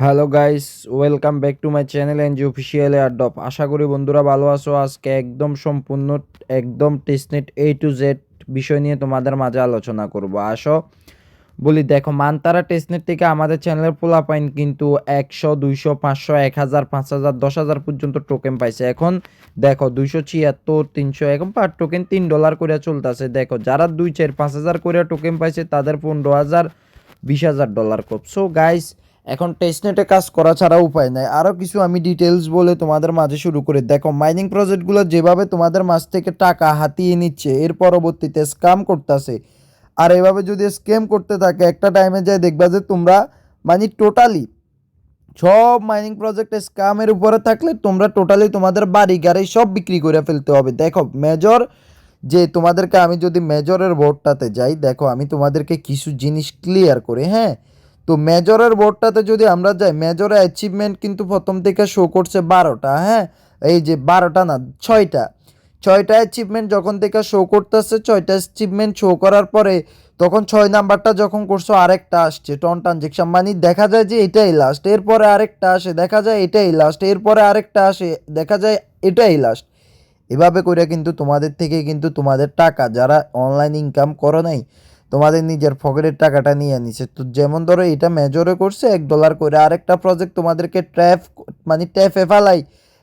Hello guys, welcome back to my channel NG official airdrop. আশা করি বন্ধুরা ভালো আছো। আজকে একদম সম্পূর্ণ একদম টেস্টনেট A to Z বিষয় নিয়ে তোমাদের মাঝে আলোচনা করব। আসো বলি, দেখো মানতারা টেস্টনেট থেকে আমাদের চ্যানেলের পোলাপাইন কিন্তু 100, 200, 500, 1000, 5000, 10,000 পর্যন্ত টোকেন পাইছে। এখন দেখো 276, 300 এখন পার টোকেন $3 করে চলতেছে। দেখো যারা 2, 4, 5,000 করে টোকেন পাইছে তাদের 15,000, $20,000 কোপ। সো গাইস, এখন টেস্টনেটে কাজ করা ছাড়া উপায় নাই। আরও কিছু আমি ডিটেলস বলে তোমাদের মাঝে শুরু করি। দেখো মাইনিং প্রজেক্টগুলো যেভাবে তোমাদের মাঝ থেকে টাকা হাতিয়ে নিচ্ছে, এর পরবর্তীতে স্ক্যাম করতেছে। আর এভাবে যদি স্ক্যাম করতে থাকে, একটা টাইমে যায় দেখবা যে তোমরা মানে টোটালি সব মাইনিং প্রজেক্ট স্ক্যামের উপরে থাকলে তোমরা টোটালি তোমাদের বাড়ি গাড়ি সব বিক্রি করে ফেলতে হবে। দেখো মেজর যে তোমাদেরকে আমি যদি মেজরের বোর্ডটাতে যাই, দেখো আমি তোমাদেরকে কিছু জিনিস ক্লিয়ার করি। হ্যাঁ, তো মেজরের বোর্ডটাতে যদি আমরা যাই, মেজরে অ্যাচিভমেন্ট কিন্তু প্রথম থেকে শো করছে 12টা। হ্যাঁ, এই যে 12টা না, 6টা অ্যাচিভমেন্ট যখন থেকে শো করতেছে, 6টা অ্যাচিভমেন্ট শো করার পরে তখন 6 নাম্বারটা যখন করছো আরেকটা আসছে টন ট্রানজেকশন, মানে দেখা যায় যে এটাই লাস্ট, এরপরে আরেকটা আসে দেখা যায় এটাই লাস্ট, এরপরে আরেকটা আসে দেখা যায় এটাই লাস্ট। এভাবে করে কিন্তু তোমাদের থেকে কিন্তু তোমাদের টাকা যারা অনলাইন ইনকাম করো নাই, তোমাদের নিজের পকেটের টাকাটা নিয়ে নিছে। তো যেমন ধরো এটা মেজরে করছে $1 করে, আরেকটা প্রজেক্ট তোমাদেরকে ট্যাফে ফেলাই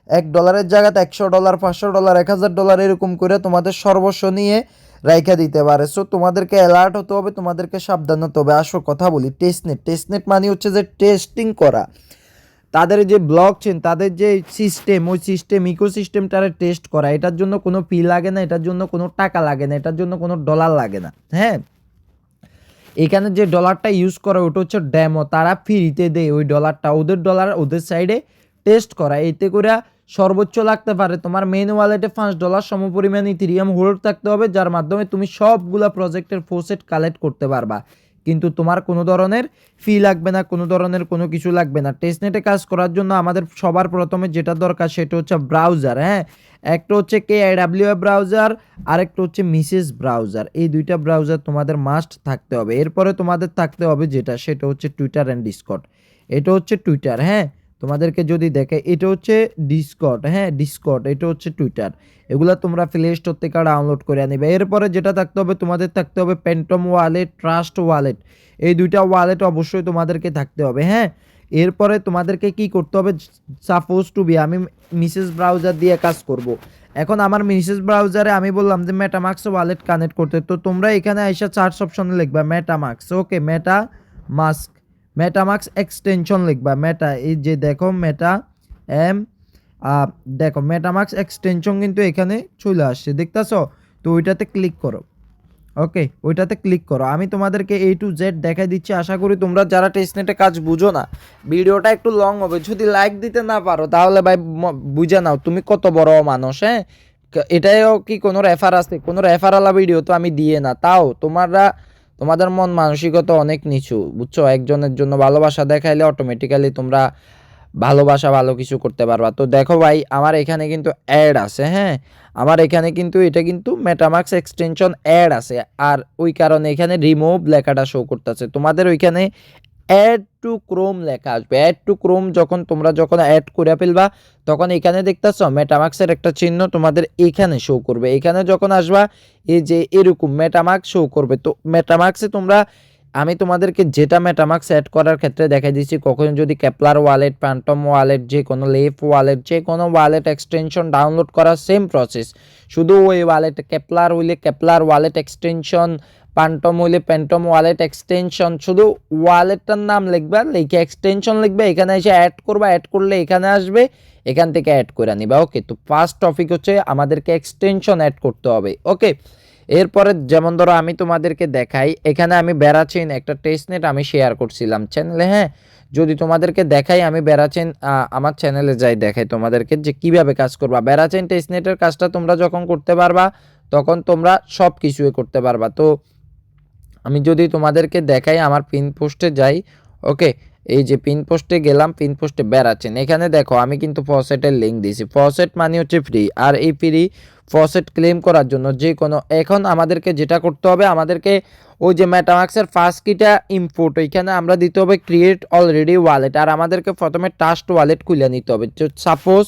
$1 জায়গাতে $100, $500, $1000 এরকম করে তোমাদের সর্বস্ব নিয়ে রাইখা দিতে পারে। সো তোমাদেরকে অ্যালার্ট হতে হবে, তোমাদেরকে সাবধান হতে হবে। আসো কথা বলি টেস্টনেট মানে হচ্ছে যে টেস্টিং করা। তাদের যে ব্লক চেন, তাদের যে সিস্টেম, ওই সিস্টেম ইকোসিস্টেমটারে টেস্ট করা। এটার জন্য কোনো ফি লাগে না, এটার জন্য কোনো টাকা লাগে না, এটার জন্য কোনো ডলার লাগে না। হ্যাঁ, এখানে যে ডলারটা ইউজ করে ওটা হচ্ছে ডেমো, তারা ফ্রিতে দেয় ওই ডলারটা, ওদের ডলার ওদের সাইডে টেস্ট করা। এতে করে সর্বোচ্চ লাগতে পারে তোমার মেইন ওয়ালেটে $5 সমপরিমাণ ইথেরিয়াম হোল্ড থাকতে হবে, যার মাধ্যমে তুমি সবগুলা প্রজেক্টের ফোসেট কালেক্ট করতে পারবা। কিন্তু তোমার কোনো ধরনের ফি লাগবে না, কোনো ধরনের কোনো কিছু লাগবে না। টেস্টনেটে কাজ করার জন্য আমাদের সবার প্রথমে যেটা দরকার সেটা হচ্ছে ব্রাউজার। হ্যাঁ, একটা হচ্ছে KIWA ব্রাউজার, আরেকটা হচ্ছে মিসেস ব্রাউজার। এই দুইটা ব্রাউজার তোমাদের মাস্ট থাকতে হবে। এরপরে তোমাদের থাকতে হবে যেটা, সেটা হচ্ছে টুইটার অ্যান্ড ডিসকর্ড। এটা হচ্ছে টুইটার। হ্যাঁ, তোমাদেরকে যদি দেখে এটা হচ্ছে ডিসকর্ড। হ্যাঁ, ডিসকর্ড, এটা হচ্ছে টুইটার। এগুলা তোমরা প্লে স্টোর থেকে ডাউনলোড করে আনিবে। এরপরে যেটা থাকতে হবে, তোমাদের থাকতে হবে প্যান্টম ওয়ালেট, ট্রাস্ট ওয়ালেট। এই দুইটা ওয়ালেট অবশ্যই তোমাদেরকে থাকতে হবে। হ্যাঁ, এরপরে তোমাদেরকে কি করতে হবে, সাপোজ টু বি আমি মিসেস ব্রাউজার দিয়ে কাজ করব। এখন আমার মিসেস ব্রাউজারে আমি বললাম যে মেটামাক্স ওয়ালেট কানেক্ট করতে, তো তোমরা এখানে এসে সার্চ অপশনে লিখবা মেটামাক্স। ওকে, মেটামাক্স এক্সটেনশন লিখবা মেটা, এই যে দেখো মেটা এম, দেখো মেটামাক্স এক্সটেনশন কিন্তু এখানে চলে আসছে, দেখতেছো? তো ওইটাতে ক্লিক করো। ওকে, ওইটাতে ক্লিক করো। আমি তোমাদেরকে A to Z দেখাই দিচ্ছি। আশা করি তোমরা যারা টেস্টনেটে কাজ বুঝো না, ভিডিওটা একটু লং হবে। যদি লাইক দিতে না পারো তাহলে ভাই বুঝে নাও তুমি কত বড় মানুষ। হ্যাঁ, এটাইও কি কোনো রেফার আছে? কোনো রেফারালা ভিডিও তো আমি দিয়ে না, তাও তোমাদের মন মানসিকতা অনেক নিচু, বুঝছো? একজনের জন্য ভালোবাসা দেখাইলে অটোমেটিক্যালি তোমরা ভালোবাসা ভালো কিছু করতে পারবা। তো দেখো ভাই, আমার এখানে কিন্তু অ্যাড আছে। হ্যাঁ, আমার এখানে কিন্তু এটা কিন্তু মেটামাক্স এক্সটেনশন অ্যাড আছে, আর ওই কারণে এখানে রিমুভ লেখাটা শো করতেছে। তোমাদের ওইখানে অ্যাড টু ক্রোম লেখা আসবে। অ্যাড টু ক্রোম যখন অ্যাড করে ফেলবা, তখন এখানে দেখতেছ মেটামাক্সের একটা চিহ্ন তোমাদের এখানে শো করবে। এখানে যখন আসবা, এই যে এরকম মেটামাক্স শো করবে। তো মেটামাক্সে আমি তোমাদেরকে যেটা মেটামাক্স অ্যাড করার ক্ষেত্রে দেখাই দিচ্ছি, কখনো যদি কেপলার ওয়ালেট, প্যান্টম ওয়ালেট, যে কোনো লেফ ওয়ালেট, যে কোনো ওয়ালেট এক্সটেনশন ডাউনলোড করার সেম প্রসেস। শুধু ওই ওয়ালেট কেপলার হইলে কেপলার ওয়ালেট এক্সটেনশন, প্যান্টম হইলে প্যান্টম ওয়ালেট এক্সটেনশন, শুধু ওয়ালেটটার নাম লিখবা, লিখে এক্সটেনশন লিখবে, এখানে এসে অ্যাড করবা। অ্যাড করলে এখানে আসবে, এখান থেকে অ্যাড করে নিবা। ওকে, তো ফার্স্ট টপিক হচ্ছে আমাদেরকে এক্সটেনশন অ্যাড করতে হবে। ওকে, এরপরে যেমন ধরো আমি তোমাদেরকে দেখাই, এখানে আমি বেড়াচেন একটা টেস্টনেট আমি শেয়ার করছিলাম চ্যানেলে। হ্যাঁ, যদি তোমাদেরকে দেখাই, আমি বেড়াচেন আমার চ্যানেলে যাই দেখাই তোমাদেরকে যে কিভাবে কাজ করবা। বেড়াচেন টেস্টনেটের কাজটা তোমরা যখন করতে পারবা, তখন তোমরা সব কিছুই করতে পারবা। তো আমি যদি তোমাদেরকে দেখাই, আমার পিন পোস্টে যাই। ওকে, এই যে পিন পোস্টে গেলাম, পিন পোস্টে বেড়াচ্ছেন, এখানে দেখো আমি কিন্তু ফসেটের লিঙ্ক দিয়েছি। ফসেট মানে হচ্ছে ফ্রি, আর এই ফ্রি ফসেট ক্লেম করার জন্য যে কোনো, এখন আমাদেরকে যেটা করতে হবে, আমাদেরকে ওই যে মেটামাক্সের ফার্স্ট কিটা ইম্পোর্ট, ওইখানে আমরা দিতে হবে ক্রিয়েট অলরেডি ওয়ালেট, আর আমাদেরকে প্রথমে ট্রাস্ট ওয়ালেট খুলে নিতে হবে। সাপোজ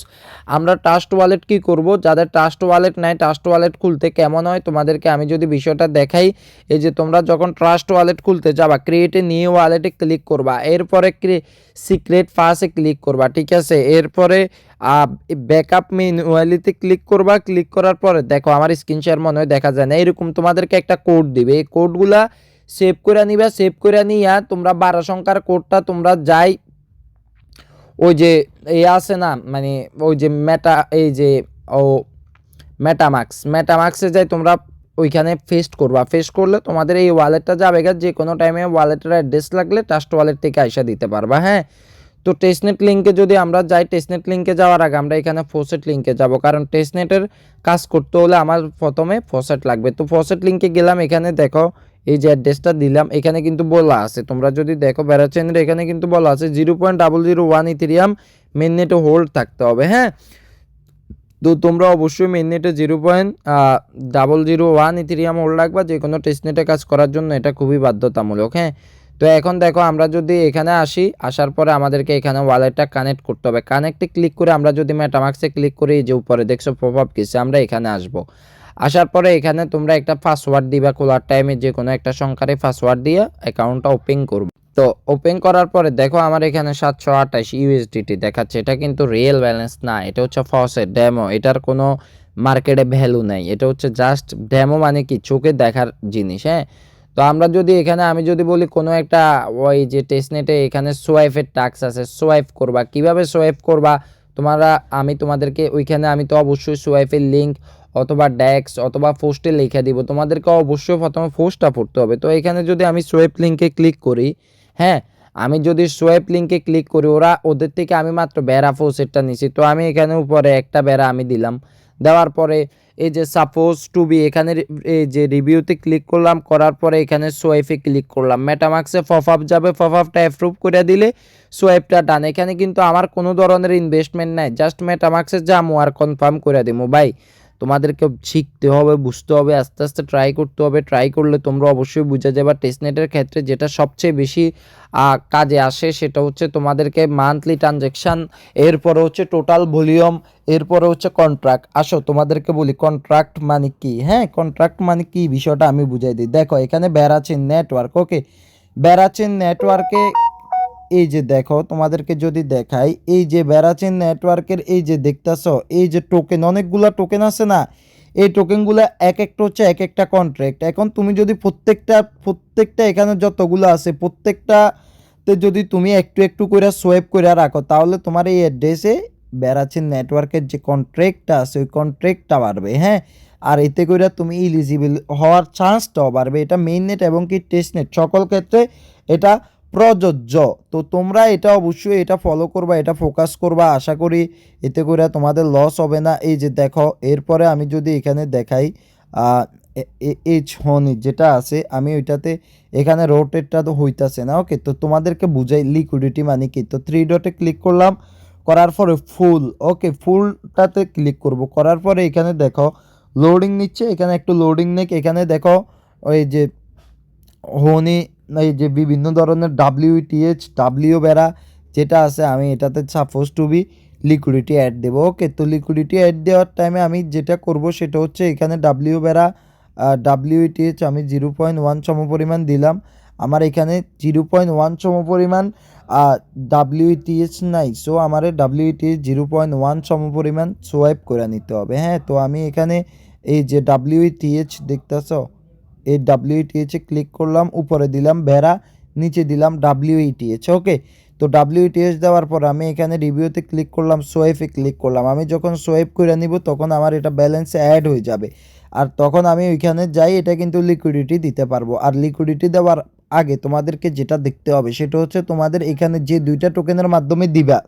আমরা ট্রাস্ট ওয়ালেট কি করব, যাদের ট্রাস্ট ওয়ালেট নাই, ট্রাস্ট ওয়ালেট খুলতে কেমন হয় তোমাদেরকে আমি যদি বিষয়টা দেখাই। এই যে তোমরা যখন ট্রাস্ট ওয়ালেট খুলতে যাবা, ক্রিয়েটে নিউ ওয়ালেটে ক্লিক করবা, এরপরে সিক্রেট ফার্স্টে ক্লিক করবা, ঠিক আছে। এরপরে ব্যাকআপ ম্যানুয়ালিতে ক্লিক করবা, ক্লিক করার পরে দেখো আমার স্ক্রিন শেয়ার মনে হয় দেখা যায় না, এরকম তোমাদেরকে একটা কোড দিবে, এই কোডগুলা সেভ করে নিবা। সেভ করে নিয়া তোমরা 12 সংখ্যার কোডটা তোমরা যাই ওই যে আছে না, মানে ওই যে এই যে ও মেটামাক্সে যাই তোমরা ওইখানে পেস্ট করবা। পেস্ট করলে তোমাদের এই ওয়ালেটটা যাবে, যে কোনো টাইমে ওয়ালেটের অ্যাড্রেস লাগলে ট্রাস্ট ওয়ালেট থেকে আইসা দিতে পারবা। হ্যাঁ, তো টেস্টনেট লিঙ্কে যদি আমরা যাই, টেস্টনেট লিঙ্কে যাওয়ার আগে আমরা এখানে ফসেট লিঙ্কে যাব, কারণ টেস্টনেটের কাজ করতে হলে আমার প্রথমে ফসেট লাগবে। তো ফসেট লিঙ্কে গেলাম, এখানে দেখো এই যে অ্যাড্রেসটা দিলাম, এখানে কিন্তু বলা আছে, তোমরা যদি দেখো বেড়াচেনের এখানে কিন্তু বলা আছে 0.001 ইথেরিয়াম মেননেটে হোল্ড থাকতে হবে। হ্যাঁ, তো তোমরা অবশ্যই মেননেটে 0.001 ইথেরিয়াম হোল্ড রাখবা যে কোনো টেস্টনেটে কাজ করার জন্য, এটা খুবই বাধ্যতামূলক। হ্যাঁ, তো এখন দেখো আমরা যদি এখানে আসি, আসার পরে আমাদেরকে এখানে ওয়ালেটটা কানেক্ট করতে হবে। কানেক্টে ক্লিক করে আমরা যদি মেটামাক্সে ক্লিক করি, যে উপরে দেখছো পপআপ কিছু, আমরা এখানে আসবো। আসার পরে এখানে তোমরা একটা পাসওয়ার্ড দিবা, খোলার টাইমে যে কোনো একটা সংখ্যারে পাসওয়ার্ড দিয়ে অ্যাকাউন্টটা ওপেন করবে। তো ওপেন করার পরে দেখো আমার এখানে 728 ইউএসডিটি দেখাচ্ছে, এটা কিন্তু রিয়েল ব্যালেন্স না, এটা হচ্ছে ফসেট ডেমো, এটার কোনো মার্কেটে ভ্যালু নাই, এটা হচ্ছে জাস্ট ডেমো, মানে কি চোখে দেখার জিনিস। হ্যাঁ, তো আমরা যদি এখানে আমি যদি বলি কোনো একটা ওই যে টেস্টনেটে এখানে সোয়াইপের টাস্ক আছে, সোয়াইপ করবা, কিভাবে সোয়াইপ করবা তোমরা, আমি তোমাদেরকে ওইখানে আমি তো অবশ্যই সোয়াইপের লিঙ্ক অথবা ডেক্স অথবা পোস্টে লিখে দিব, তোমাদেরকে অবশ্যই প্রথমে পোস্টটা পড়তে হবে। তো এখানে যদি আমি সোয়াইপ লিঙ্কে ক্লিক করি, হ্যাঁ, আমি যদি সোয়াইপ লিঙ্কে ক্লিক করি, ওদের থেকে আমি মাত্র বেড়া পোস্টটা নিছি, তো আমি এখানে উপরে একটা বেড়া আমি দিলাম। দেওয়ার পরে এই যে সাপোজ টু বি, এখানে এই যে রিভিউতে ক্লিক করলাম, করার পরে এখানে সোয়াইপে ক্লিক করলাম, মেটামাক্সে পপআপ যাবে, পপআপটা অ্যাপ্রুভ করে দিলে সোয়াইপটা ডান। এখানে কিন্তু আমার কোনো ধরনের ইনভেস্টমেন্ট নাই, জাস্ট মেটামাক্সে যাবো আর কনফার্ম করে দেবো। ভাই তোমাদেরকে শিখতে হবে, বুঝতে হবে, আস্তে আস্তে ট্রাই করতে হবে, ট্রাই করলে তোমরা অবশ্যই বুঝে যাবে। টেস্টনেটের ক্ষেত্রে যেটা সবচেয়ে বেশি কাজে আসে সেটা হচ্ছে তোমাদেরকে মান্থলি ট্রানজ্যাকশান, এরপরে হচ্ছে টোটাল ভলিউম, এরপরে হচ্ছে কন্ট্রাক্ট। আসো তোমাদেরকে বলি কন্ট্রাক্ট মানে কি। হ্যাঁ, কন্ট্রাক্ট মানে কি বিষয়টা আমি বুঝাই দিই। দেখো এখানে বেড়াচ্ছেন নেটওয়ার্ক, ওকে, বেড়াচ্ছেন নেটওয়ার্কে এই যে দেখো তোমাদেরকে যদি দেখাই, এই যে বেড়াচ্ছেন নেটওয়ার্কের এই যে দেখতেছো এই যে টোকেন, অনেকগুলা টোকেন আছে না, এই টোকেনগুলো এক একটা হচ্ছে এক একটা কন্ট্রাক্ট। এখন তুমি যদি প্রত্যেকটা এখানে যতগুলো আছে প্রত্যেকটাতে যদি তুমি একটু একটু করে সোয়েপ করে রাখো, তাহলে তোমার এই অ্যাড্রেসে বেড়াচ্ছেন নেটওয়ার্কের যে কন্ট্রাক্টটা আছে ওই কন্ট্রাক্টটা বাড়বে। হ্যাঁ, আর এতে করে তুমি ইলিজিবল হওয়ার চান্সটাও বাড়বে। এটা মেইন নেট এবং কি টেস্ট নেট সকল ক্ষেত্রে এটা প্রযোজ্য। তো তোমরা এটা অবশ্যই এটা ফলো করবা, এটা ফোকাস করবা, আশা করি এতে করে তোমাদের লস হবে না। এই যে দেখো এরপরে আমি যদি এখানে দেখাই এইচ হনি যেটা আছে, আমি ওইটাতে এখানে রোটেটটা তো হইতাছে না। ওকে, তো তোমাদেরকে বুঝাই লিকুইডিটি মানে কি। তো 3 ডটে ক্লিক করলাম, করার পরে ফুল, ওকে ফুলটাতে ক্লিক করব, করার পরে এখানে দেখো লোডিং নিচ্ছে, এখানে একটু লোডিং নেক, এখানে দেখো ওই যে হনি এই যে বিভিন্ন ধরনের ডাব্লিউ বেড়া যেটা আছে, আমি এটাতে suppose to be liquidity add দেবো। ওকে, তো লিকুইডিটি অ্যাড দেওয়ার টাইমে আমি যেটা করব সেটা হচ্ছে এখানে ডাব্লিউটিএইচ আমি 0.1 সমপরিমাণ দিলাম। আমার এখানে 0.1 সমপরিমাণ ডাব্লিউটিএইচ নাই, সো আমার ডাব্লিউটিএইচ 0.1 সমপরিমাণ সোয়াইপ করে নিতে হবে। হ্যাঁ, তো আমি এখানে এই যে ডাব্লিউটিএইচ দেখতেছ, এই ডাব্লিউটিএইচে ক্লিক করলাম, উপরে দিলাম ভেড়া, নিচে দিলাম ডাব্লিউটিএইচ। ওকে, তো ডাব্লিউটিএইচ দেওয়ার পর আমি এখানে রিভিউতে ক্লিক করলাম, সোয়াইপে ক্লিক করলাম। আমি যখন সোয়াইপ করে নিব তখন আমার এটা ব্যালেন্সে অ্যাড হয়ে যাবে, আর তখন আমি ওইখানে যাই এটা কিন্তু লিকুইডিটি দিতে পারবো। আর লিকুইডিটি দেওয়ার আগে তোমাদেরকে যেটা দেখতে হবে সেটা হচ্ছে তোমাদের এখানে যে 2টা টোকেনের মাধ্যমে দিবা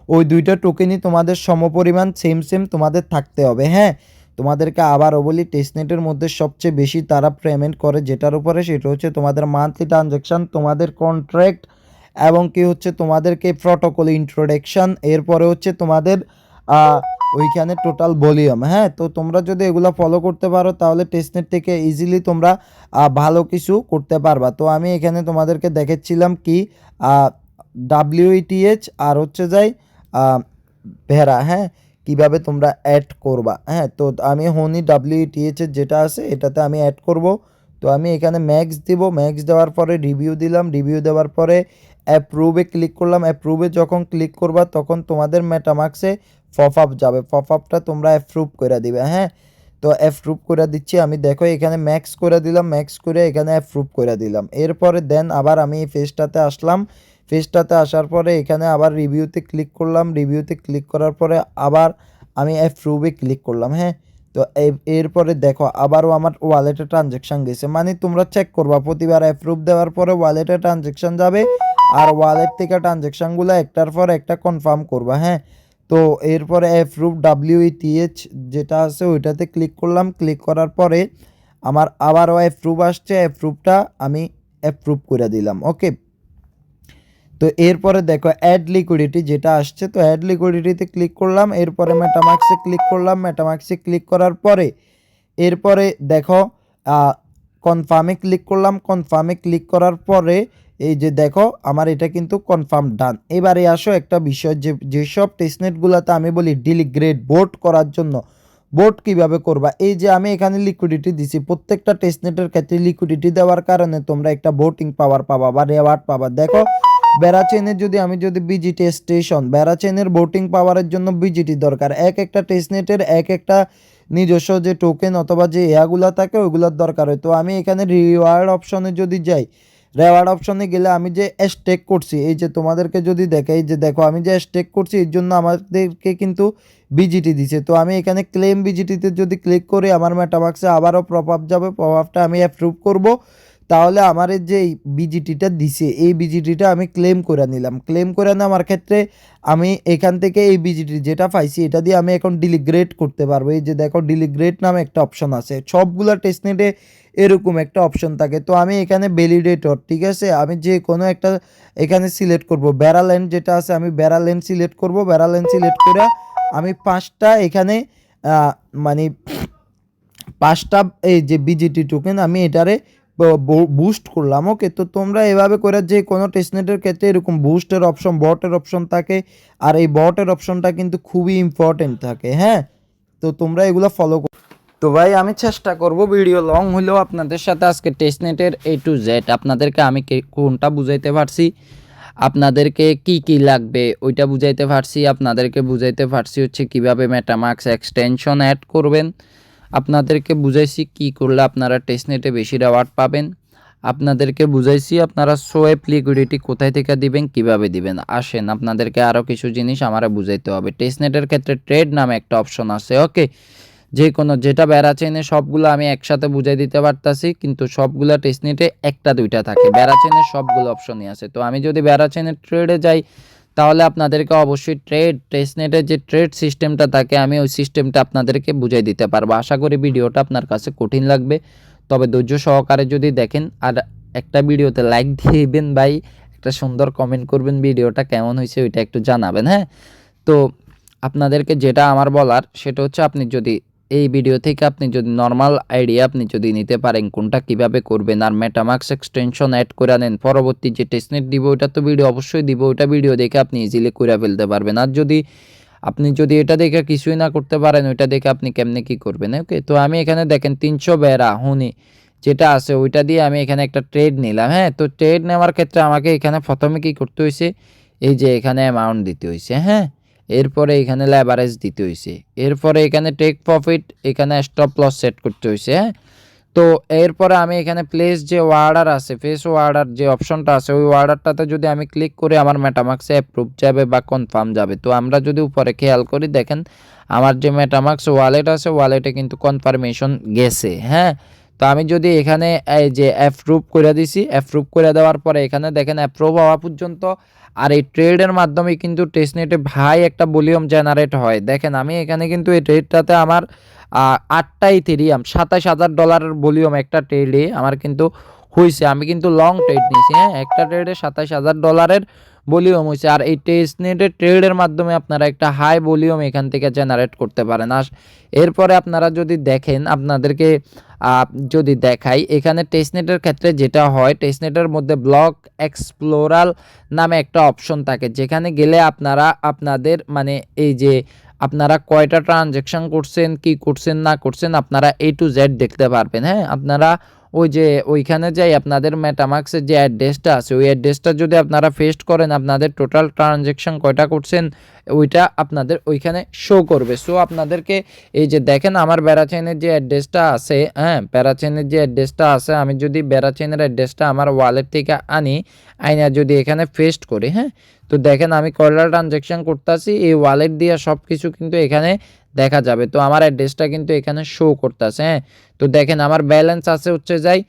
ওই 2টা টোকেনই তোমাদের সমপরিমাণ সেম তোমাদের থাকতে হবে। হ্যাঁ, তোমাদেরকে আবারও বলি টেস্টনেটের মধ্যে সবচেয়ে বেশি তারা পেমেন্ট করে যেটার উপরে সেটা হচ্ছে তোমাদের মান্থলি ট্রানজ্যাকশান, তোমাদের কন্ট্রাক্ট এবং কি হচ্ছে তোমাদেরকে প্রোটোকল ইন্ট্রোডাকশান, এরপরে হচ্ছে তোমাদের ওইখানে টোটাল ভলিউম। হ্যাঁ, তো তোমরা যদি এগুলা ফলো করতে পারো তাহলে টেস্টনেট থেকে ইজিলি তোমরা ভালো কিছু করতে পারবা। তো আমি এখানে তোমাদেরকে দেখাচ্ছিলাম কি WETH আর হচ্ছে যাই ভেড়া, হ্যাঁ, কিভাবে তোমরা অ্যাড করবা। হ্যাঁ, তো আমি হনি WETH এর যেটা আছে এটাতে আমি অ্যাড করব। তো আমি এখানে ম্যাক্স দিব, ম্যাক্স দেওয়ার পরে রিভিউ দিলাম, রিভিউ দেওয়ার পরে অ্যাপ্রুভে ক্লিক করলাম। অ্যাপ্রুভে যখন ক্লিক করবা তখন তোমাদের মেটামাক্সে পপ আপ যাবে, পপ আপটা তোমরা অ্যাপ্রুভ করে দিবে। হ্যাঁ, তো অ্যাপ্রুভ করে দিচ্ছি আমি, দেখো এখানে ম্যাক্স করে দিলাম, ম্যাক্স করে এখানে অ্যাপ্রুভ করে দিলাম। এরপরে দেন আবার আমি এই পেজটাতে আসলাম, পেজটাতে আসার পরে এখানে আবার রিভিউতে ক্লিক করলাম, রিভিউতে ক্লিক করার পরে আবার আমি অ্যাপ্রুভে ক্লিক করলাম। হ্যাঁ, তো এরপরে দেখো আবারও আমার ওয়ালেটে ট্রানজ্যাকশান গেছে, মানে তোমরা চেক করবা প্রতিবার অ্যাপ্রুভ দেওয়ার পরে ওয়ালেটে ট্রানজ্যাকশান যাবে আর ওয়ালেট থেকে ট্রানজ্যাকশানগুলো একটার পর একটা কনফার্ম করবা। হ্যাঁ, তো এরপরে অ্যাপ্রুভ WETH যেটা আছে ওইটাতে ক্লিক করলাম, ক্লিক করার পরে আমার আবারও অ্যাপ্রুভ আসছে, অ্যাপ্রুভটা আমি অ্যাপ্রুভ করে দিলাম। ওকে, তো এরপরে দেখো অ্যাড লিকুইডিটি যেটা আসছে, তো অ্যাড লিকুইডিটিতে ক্লিক করলাম, এরপরে মেটামাক্সে ক্লিক করলাম, মেটামাক্সে ক্লিক করার পরে এরপরে দেখো কনফার্মে ক্লিক করলাম, কনফার্মে ক্লিক করার পরে এই যে দেখো আমার এটা কিন্তু কনফার্ম ডান। এবারে আসো একটা বিষয়, যেসব টেস্টনেটগুলোতে আমি বলি ডিলিগ্রেড বোট করার জন্য, বোট কিভাবে করবা। এই যে আমি এখানে লিকুইডিটি দিছি, প্রত্যেকটা টেস্টনেটের ক্ষেত্রে লিকুইডিটি দেওয়ার কারণে তোমরা একটা ভোটিং পাওয়ার পাবা বা রেওয়ার্ড পাবা। দেখো ব্যারাচেনের যদি বিজিটি স্টেশন, ব্যারাচেনের ভোটিং পাওয়ারের জন্য বিজিটি দরকার, এক একটা টেস্টনেটের এক একটা নিজস্ব যে টোকেন অথবা যে এয়াগুলা থাকে ওইগুলোর দরকার হয়। তো আমি এখানে রিওয়ার্ড অপশনে যদি যাই, রেওয়ার্ড অপশনে গেলে আমি যে স্টেক করছি, এই যে তোমাদেরকে যদি দেখাই, এই যে দেখো আমি যে স্টেক করছি এর জন্য আমাদেরকে কিন্তু বিজিটি দিছে। তো আমি এখানে ক্লেম বিজিটিতে যদি ক্লিক করি আমার মেটামাক্সে আবারও পপ আপ যাবে, পপ আপটা আমি অ্যাপ্রুভ করব, তাহলে আমার যে বিজিটিটা দিছে এই বিজিটিটা আমি ক্লেম করে নিলাম। ক্লেম করে নেওয়ার ক্ষেত্রে আমি এখান থেকে এই বিজিটি যেটা পাইছি এটা দিয়ে আমি এখন ডিলিগ্রেড করতে পারবো। এই যে দেখো ডিলিগ্রেড নামে একটা অপশন আছে, সবগুলো টেস্টনেটে এরকম একটা অপশন থাকে। তো আমি এখানে ভ্যালিডেটর, ঠিক আছে, আমি যে কোনো একটা এখানে সিলেক্ট করব, ব্যারাল্যান্ড যেটা আছে আমি ব্যারাল্যান্ড সিলেক্ট করব, ব্যারাল্যান্ড সিলেক্ট করে আমি 5টা এখানে মানে 5টা এই যে বিজিটি টোকেন আমি এটারে বুস্ট করলাম। ওকে, তো তোমরা এভাবে করে যে কোনো টেস্টনেটের ক্ষেত্রে এরকম বুস্টের অপশন, বটের অপশন থাকে, আর এই বটের অপশনটা কিন্তু খুবই ইম্পর্টেন্ট থাকে। হ্যাঁ, তো তোমরা এগুলো ফলো। তো ভাই আমি চেষ্টা করব ভিডিও লং হলেও আপনাদের সাথে আজকে টেস্টনেটের A to Z আপনাদেরকে আমি কোনটা বুঝাইতে পারছি, আপনাদেরকে কি কি লাগবে ওইটা বুঝাইতে পারছি, আপনাদেরকে বুঝাইতে পারছি হচ্ছে কিভাবে মেটামাক্স এক্সটেনশন অ্যাড করবেন, আপনাদেরকে বুঝাইছি কি করলে আপনারা টেস্টনেটে বেশি রেওয়ার্ড পাবেন, আপনাদেরকে বুঝাইছি আপনারা সোয়েপ লিকুইডিটি কোথায় থেকে দিবেন, কিভাবে দিবেন। আসেন আপনাদেরকে আরও কিছু জিনিস আমারা বুঝাইতে হবে। টেস্টনেটের ক্ষেত্রে ট্রেড নামে একটা অপশন আছে। ওকে, যে কোনো যেটা ব্যারাচেনে সবগুলো আমি একসাথে বুঝাই দিতে পারতাছি, কিন্তু সবগুলো টেস্টনেটে একটা দুইটা থাকে, ব্যারাচেনের সবগুলো অপশনই আছে। তো আমি যদি ব্যারাচেনের ট্রেডে যাই তাহলে আপনাদেরকে অবশ্যই টেস্টনেটের যে ট্রেড সিস্টেমটা থাকে আমি ওই সিস্টেমটা আপনাদেরকে বুঝাই দিতে পারবো। আশা করি ভিডিওটা আপনার কাছে কঠিন লাগবে, তবে ধৈর্য সহকারে যদি দেখেন আর একটা ভিডিওতে লাইক দিবেন ভাই, একটা সুন্দর কমেন্ট করবেন ভিডিওটা কেমন হয়েছে ওইটা একটু জানাবেন। হ্যাঁ, তো আপনাদেরকে যেটা আমার বলার সেটা হচ্ছে আপনি যদি এই ভিডিও থেকে আপনি যদি নর্মাল আইডিয়া আপনি যদি নিতে পারেন কোনটা কিভাবে করবেন আর মেটামাক্স এক্সটেনশন অ্যাড করে নেন, পরবর্তী যে টেস্টনেট দিব ওটা তো ভিডিও অবশ্যই দিব, ওটা ভিডিও দেখে আপনি ইজিলি করে ফেলতে পারবেন। আর যদি আপনি যদি এটা দেখে কিছুই না করতে পারেন ওইটা দেখে আপনি কেমনে কি করবেন। ওকে, তো আমি এখানে দেখেন 300 বেড়া হুনি যেটা আছে ওইটা দিয়ে আমি এখানে একটা ট্রেড নিলাম। হ্যাঁ, তো ট্রেড নেওয়ার ক্ষেত্রে আমাকে এখানে প্রথমে কি করতে হয়েছে, এই যে এখানে অ্যামাউন্ট দিতে হয়েছে। হ্যাঁ, এরপরে এখানে লেভারেজ দিতে হয়েছে, এরপরে এখানে টেক প্রফিট, এখানে স্টপ লস সেট করতে হয়েছে। হ্যাঁ, তো এরপরে আমি এখানে প্লেস যে ওয়ার্ডার আছে, ফেস ওয়ার্ডার যে অপশনটা আছে ওই ওয়ার্ডারটাতে যদি আমি ক্লিক করি আমার মেটামাক্সে অ্যাপ্রুভ যাবে বা কনফার্ম যাবে। তো আমরা যদি উপরে খেয়াল করি দেখেন আমার যে মেটামাক্স ওয়ালেট আছে ওয়ালেটে কিন্তু কনফার্মেশন গেছে। হ্যাঁ, তো আমি যদি এখানে এই যে অ্যাপ্রুভ করে দিছি, অ্যাপ্রুভ করে দেওয়ার পরে এখানে দেখেন অ্যাপ্রুভ হওয়া পর্যন্ত আর এই ট্রেডের মাধ্যমে কিন্তু টেস্টনেটে ভাই একটা ভলিউম জেনারেট হয়। দেখেন আমি এখানে কিন্তু এই ট্রেডটাতে আমার 8টা ইথেরিয়াম $27,000 ভলিউম একটা ট্রেডে আমার কিন্তু হয়েছে। আমি কিন্তু লং ট্রেড নিয়েছি। হ্যাঁ, একটা ট্রেডে $27,000 ভলিউম হয়েছে। আর এই টেস্টনেটের ট্রেডের মাধ্যমে আপনারা একটা হাই ভলিউম এখান থেকে জেনারেট করতে পারেন। আর এরপরে আপনারা যদি দেখেন, আপনাদেরকে যদি দেখাই, এখানে টেস্টনেটের ক্ষেত্রে যেটা হয়, টেস্টনেটের মধ্যে ব্লক এক্সপ্লোরার নামে একটা অপশন থাকে, যেখানে গেলে আপনারা আপনাদের মানে এই যে আপনারা কয়টা ট্রানজ্যাকশন করছেন, কি করছেন না করছেন, আপনারা A to Z দেখতে পারবেন। হ্যাঁ, আপনারা ওই যে ওইখানে যাই আপনাদের মেটামাক্সের যে অ্যাড্রেসটা আছে, ওই অ্যাড্রেসটা যদি আপনারা পেস্ট করেন, আপনাদের টোটাল ট্রানজ্যাকশন কয়টা করছেন ওইটা আপনাদের ওইখানে শো করবে। সো আপনাদেরকে এই যে দেখেন আমার প্যারাচেনের যে অ্যাড্রেসটা আছে, হ্যাঁ প্যারাচেনের যে অ্যাড্রেসটা আছে, আমি যদি প্যারাচেনের অ্যাড্রেসটা আমার ওয়ালেট থেকে আনি, আইনা যদি এখানে পেস্ট করি, হ্যাঁ তো দেখেন আমি কয়টা ট্রানজ্যাকশন করতেছি, এই ওয়ালেট দিয়ে সব কিছু কিন্তু এখানে দেখা যাবে। তো আমার অ্যাড্রেসটা কিন্তু এখানে শো করতেছে। হ্যাঁ, তো দেখেন আমার ব্যালেন্স আছে হচ্ছে যাই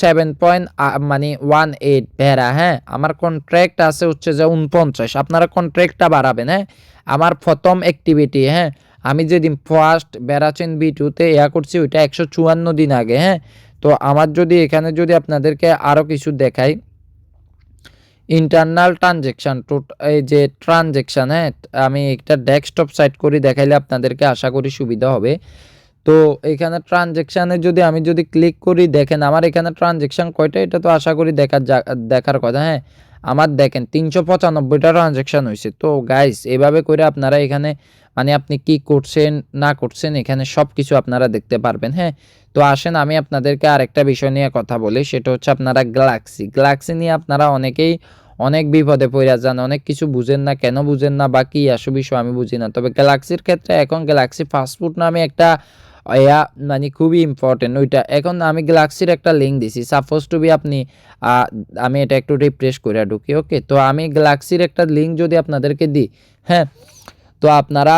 7.18 ভেড়া। হ্যাঁ, আমার কন্ট্রাক্ট আছে হচ্ছে যে 49। আপনারা কন্ট্রাক্টটা বাড়াবেন। হ্যাঁ, আমার প্রথম অ্যাক্টিভিটি, হ্যাঁ আমি যেদিন ফার্স্ট বেড়াচেন B2-তে করছি ওইটা 154 দিন আগে। হ্যাঁ, তো আমার যদি এখানে যদি আপনাদেরকে আরও কিছু দেখাই, ইন্টারনাল ট্রানজ্যাকশান এই যে ট্রানজ্যাকশান, হ্যাঁ আমি একটা ডেস্কটপ সাইট করে দেখাইলে আপনাদেরকে আশা করি সুবিধা হবে। তো এখানে ট্রানজ্যাকশানে যদি আমি যদি ক্লিক করি, দেখেন আমার এখানে ট্রানজ্যাকশান কয়টা, এটা তো আশা করি দেখার কথা। হ্যাঁ, আমার দেখেন 395টা ট্রানজ্যাকশান হয়েছে। তো গাইস এভাবে করে আপনারা এখানে মানে আপনি কি করছেন না করছেন এখানে সব কিছু আপনারা দেখতে পারবেন। হ্যাঁ, তো আসেন আমি আপনাদেরকে আরেকটা বিষয় নিয়ে কথা বলি, সেটা হচ্ছে আপনারা গ্যালাক্সি নিয়ে আপনারা অনেকেই অনেক বিপদে পড়ে যান, অনেক কিছু বুঝেন না, কেন বুঝেন না বা কী আসল বিষয় আমি বুঝি না। তবে গ্যালাক্সির ক্ষেত্রে এখন গ্যালাক্সি ফাস্টফুড নামে একটা মানে খুবই ইম্পর্টেন্ট ওইটা। এখন আমি গ্যালাক্সির একটা লিঙ্ক দিছি, সাপোজ টু বি আপনি আমি এটা একটু রিফ্রেশ করে ঢুকি। ওকে, তো আমি গ্যালাক্সির একটা লিঙ্ক যদি আপনাদেরকে দিই, হ্যাঁ তো আপনারা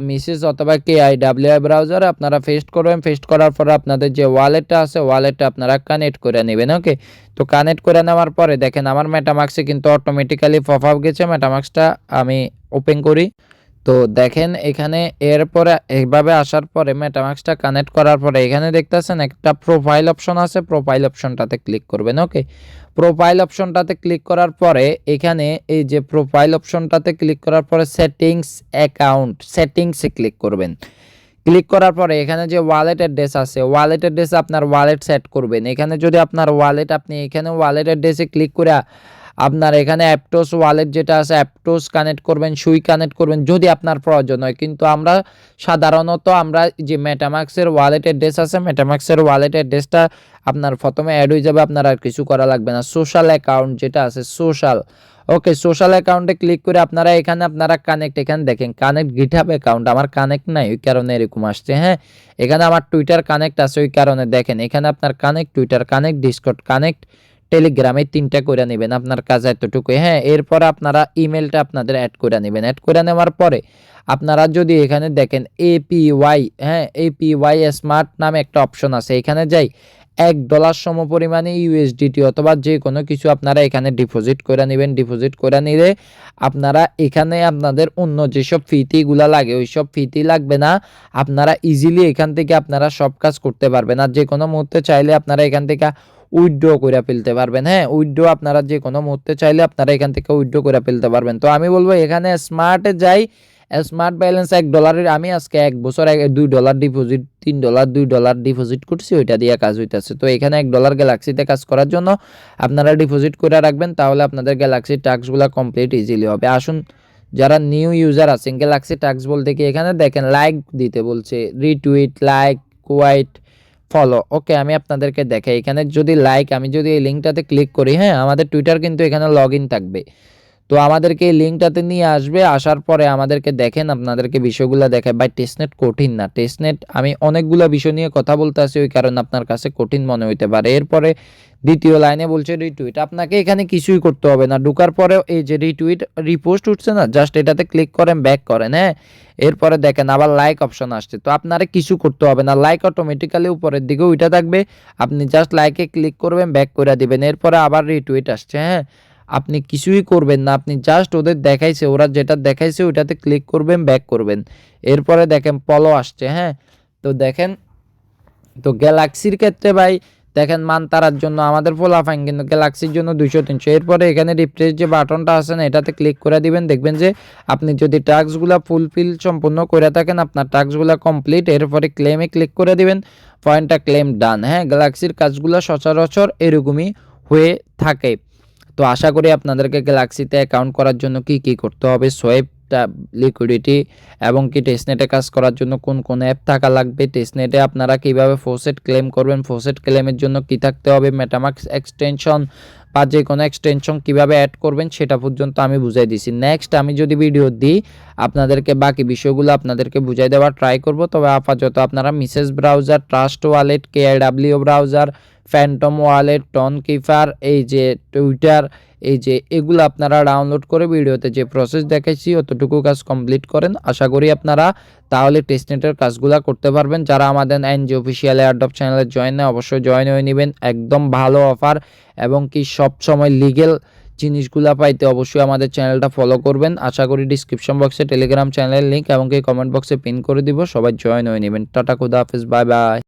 মিসেস অথবা KIWI ব্রাউজারে আপনারা পেস্ট করবেন। পেস্ট করার পরে আপনাদের যে ওয়ালেটটা আছে ওয়ালেটটা আপনারা কানেক্ট করে নেবেন। ওকে, তো কানেক্ট করে নেওয়ার পরে দেখেন আমার মেটামাক্সে কিন্তু অটোমেটিক্যালি পপ আপ গেছে। মেটামাক্সটা আমি ওপেন করি, তো দেখেন এখানে এরপরে এইভাবে আসার পরে মেটামাক্সটা কানেক্ট করার পরে এখানে দেখতেছেন একটা প্রোফাইল অপশন আছে, প্রোফাইল অপশনটাতে ক্লিক করবেন। ওকে, প্রোফাইল অপশনটাতে ক্লিক করার পরে এখানে এই যে প্রোফাইল অপশনটাতে ক্লিক করার পরে সেটিংস, অ্যাকাউন্ট সেটিংসে ক্লিক করবেন। ক্লিক করার পরে এখানে যে ওয়ালেট অ্যাড্রেস আছে, ওয়ালেট অ্যাড্রেসে আপনার ওয়ালেট সেট করবেন। এখানে যদি আপনার ওয়ালেট, আপনি এখানে ওয়ালেট অ্যাড্রেসে ক্লিক করে আপনার এখানে অ্যাপটোস ওয়ালেট যেটা আছে অ্যাপটোস কানেক্ট করবেন, সুই কানেক্ট করবেন যদি আপনার প্রয়োজন হয়। কিন্তু আমরা সাধারণত আমরা যে মেটামাক্সের ওয়ালেট অ্যাড্রেস আছে, মেটামাক্সের ওয়ালেট অ্যাড্রেসটা আপনার প্রথমে অ্যাড হয়ে যাবে, আপনার আর কিছু করা লাগবে না। সোশ্যাল অ্যাকাউন্ট যেটা আছে সোশ্যাল, ওকে সোশ্যাল অ্যাকাউন্টে ক্লিক করে আপনারা এখানে আপনারা কানেক্ট, এখানে দেখেন কানেক্ট গিটহাব অ্যাকাউন্ট, আমার কানেক্ট নাই ওই কারণে এরকম আসছে। হ্যাঁ, এখানে আমার টুইটার কানেক্ট আছে ওই কারণে দেখেন এখানে আপনার connect Twitter connect, Discord connect, টেলিগ্রামে 3টা করে নেবেন, আপনার কাজ এতটুকুই। হ্যাঁ, এরপর আপনারা ইমেলটা আপনাদের অ্যাড করে নেবেন। অ্যাড করে নেওয়ার পরে আপনারা যদি এখানে দেখেন APY, হ্যাঁ APY স্মার্ট নামে একটা অপশন আছে, এখানে যাই $1 সম পরিমাণে USDT অথবা যে কোনো কিছু আপনারা এখানে ডিপোজিট করে নেবেন। ডিপোজিট করে নিলে আপনারা এখানে আপনাদের অন্য যেসব ফিতিগুলো লাগে ওই সব ফিতি লাগবে না, আপনারা ইজিলি এখান থেকে আপনারা সব কাজ করতে পারবেন। আর যে কোনো মুহূর্তে চাইলে আপনারা এখান থেকে উইথড্র করে ফেলতে পারবেন। হ্যাঁ, উইথড্র আপনারা যে কোনো মুহূর্তে চাইলে আপনারা এখান থেকে উইথড্র করে ফেলতে পারবেন। তো আমি বলবো এখানে স্মার্টে যাই, স্মার্ট ব্যালেন্স $1 আমি আজকে 1 বছর আগে $2 ডিপোজিট, $3 $2 ডিপোজিট করছি, ওইটা দিয়ে কাজ হইতেছে। তো এখানে $1 গ্যালাক্সিতে কাজ করার জন্য আপনারা ডিপোজিট করে রাখবেন, তাহলে আপনাদের গ্যালাক্সি টাস্কগুলো কমপ্লিট ইজিলি হবে। আসুন যারা নিউ ইউজার আছেন, গ্যালাক্সি টাস্ক বলতে কি এখানে দেখেন লাইক দিতে বলছে, রিটুইট, লাইক, কোয়াইট, ফলো। ওকে, আমি আপনাদেরকে দেখাই এখানে যদি লাইক, আমি যদি এই লিঙ্কটাতে ক্লিক করি, হ্যাঁ আমাদের টুইটার কিন্তু এখানে লগ ইন থাকবে। তো আমাদেরকে এই লিঙ্কটাতে নিয়ে আসবে, আসার পরে আমাদেরকে দেখেন আপনাদেরকে বিষয়গুলো দেখায়। বাই টেস্টনেট কঠিন না, টেস্টনেট আমি অনেকগুলো বিষয় নিয়ে কথা বলতে আসি ওই কারণে আপনার কাছে কঠিন মনে হইতে পারে। এরপরে দ্বিতীয় লাইনে বলছে রিটুইট, আপনাকে এখানে কিছুই করতে হবে না। ঢোকার পরে এই যে রিটুইট রিপোস্ট উঠছে না, জাস্ট এটাতে ক্লিক করেন, ব্যাক করেন। হ্যাঁ, এরপরে দেখেন আবার লাইক অপশন আসছে, তো আপনারা কিছু করতে হবে না, লাইক অটোমেটিক্যালি উপরের দিকে উঠে থাকবে, আপনি জাস্ট লাইকে ক্লিক করবেন, ব্যাক করে দিবেন। এরপরে আবার রিটুইট আসছে, হ্যাঁ আপনি কিছুই করবেন না, আপনি জাস্ট ওদের দেখাইছে, ওরা যেটা দেখাইছে ওইটাতে ক্লিক করবেন, ব্যাক করবেন। এরপরে দেখেন ফলো আসছে। হ্যাঁ, তো দেখেন তো গ্যালাক্সির ক্ষেত্রে ভাই দেখেন মান তারার জন্য আমাদের ফোলাফাইন কিন্তু গ্যালাক্সির জন্য 200-300। এরপরে এখানে রিফ্রেশ যে বাটনটা আছে না এটাতে ক্লিক করে দিবেন, দেখবেন যে আপনি যদি টাস্কগুলো ফুলফিল সম্পূর্ণ করে থাকেন আপনার টাস্কগুলো কমপ্লিট। এরপরে ক্লেমে ক্লিক করে দিবেন, পয়েন্টটা ক্লেম ডান। হ্যাঁ, গ্যালাক্সির কাজগুলো সচরাচর এরকমই হয়ে থাকে। তো আশা করি আপনাদেরকে গ্যালাক্সিতে অ্যাকাউন্ট করার জন্য কি করতে হবে, সোয়েব, লিকুইডিটি এবং কি টেস্টনেটে কাজ করার জন্য কোন কোন অ্যাপ থাকা লাগবে, টেস্টনেটে আপনারা কিভাবে ফোসেট ক্লেম করবেন, ফোসেট ক্লেমের জন্য কি থাকতে হবে, মেটামাস্ক এক্সটেনশন বা যে কোনো এক্সটেনশন কিভাবে অ্যাড করবেন সেটা পর্যন্ত আমি বুঝাই দিছি। নেক্সট আমি যদি ভিডিও দিই আপনাদেরকে বাকি বিষয়গুলো আপনাদেরকে বুঝাই দেওয়ার ট্রাই করব। তবে আপাতত আপনারা Mises browser, Trust Wallet, KIW browser, Phantom wallet, Tonkeeper, এই যে টুইটার, এই যে এগুলো আপনারা ডাউনলোড করে ভিডিওতে যে প্রসেস দেখাইছি অতটুকু কাজ কমপ্লিট করেন। আশা করি আপনারা তাহলে টেস্টনেটের কাজগুলো করতে পারবেন। যারা আমাদের এনজি অফিসিয়াল এয়ারড্রপ চ্যানেলে জয়েন নেয় অবশ্যই জয়েন হয়ে নেবেন। একদম ভালো অফার এবং কি সব সময় লিগেল জিনিসগুলা পাইতে অবশ্যই আমাদের চ্যানেলটা ফলো করবেন। আশা করি ডিসক্রিপশন বক্সে টেলিগ্রাম চ্যানেলের লিঙ্ক এবং কি কমেন্ট বক্সে পিন করে দিব, সবাই জয়েন হয়ে নেবেন। টাটা, খুদা হাফেজ, বাই বাই।